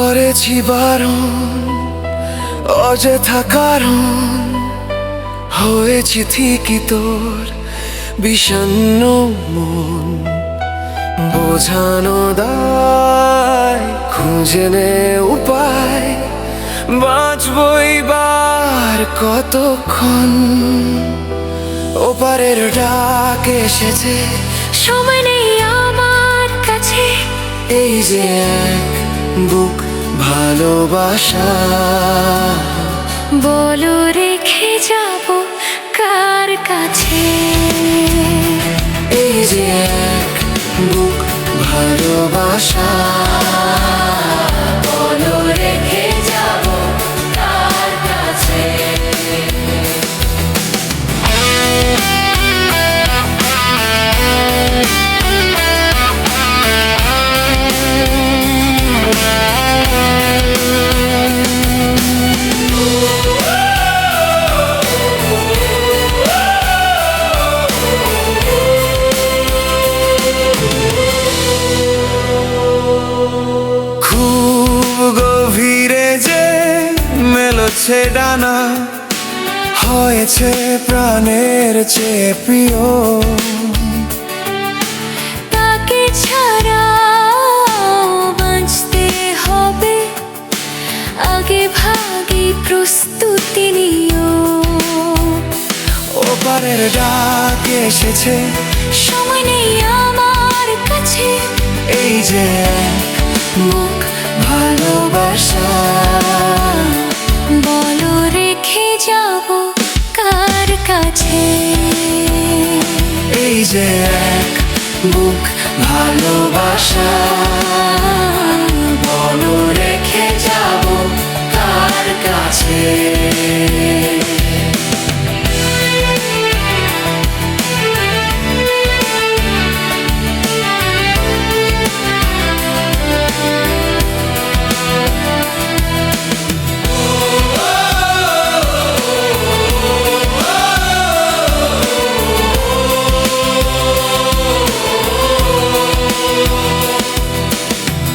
করেছি বারণ, অযথা কারণ হয়েছি ঠিকই তোর বিষণ্ণ মন। বোঝানো দায়, খুঁজে নে উপায়, বাঁচবই বার কতক্ষণ। ওপারের ডাক এসেছে, সময় নেই আমার কাছে। এই যে এক বুক ভালোবাসা, বলো রেখে যাব কার কাছে। এই যে এক বুক ভালোবাসা, বলো রেখে যাব কার কাছে। খুব গভীরে যে মেলেছে ডানা, হয়েছে প্রাণের চেয়ে প্রিয়। তাকে ছাড়া বাঁচতে হবে, আগে ভাগে প্রস্তুতি নিও। ওপারের ডাক এসেছে, সময় নেই আমার কাছে। এই যে এক মুখ ভালোবাসা, বলো রেখে যাব কার কাছে। এই যে এক বুক ভালোবাসা, বলো রেখে যাব কার কাছে।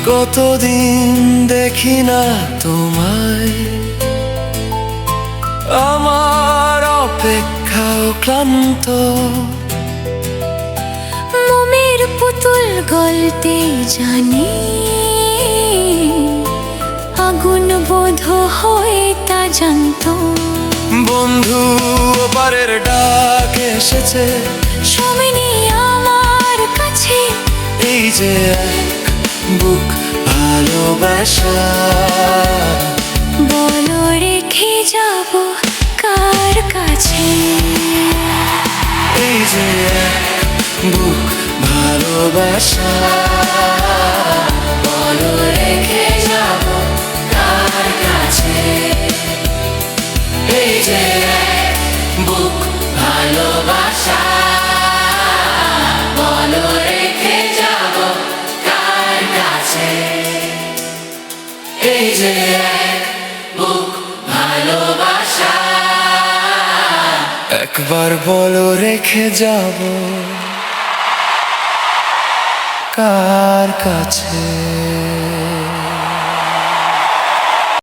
কতদিন দেখি না তোমায়, আমার অপেক্ষাও ক্লান্ত। মোমের পুতুল গলতে জানি, আগুন বোধ হয়ে তা জানত। বন্ধু ওপারের ডাক এসেছে, সময় নেই আমার কাছে। এই যে এক বুক ভালোবাসা, বলো রেখে যাব কার কাছে। এই যে এক বুক ভালোবাসা, বলো রেখে যাব কার কাছে। এই যে এক বুক ভালোবাসা, বলো রেখে যাব কার কাছে। এই যে এক বুক ভালোবাসা। একবার বলো রেখে যাব কার কাছে।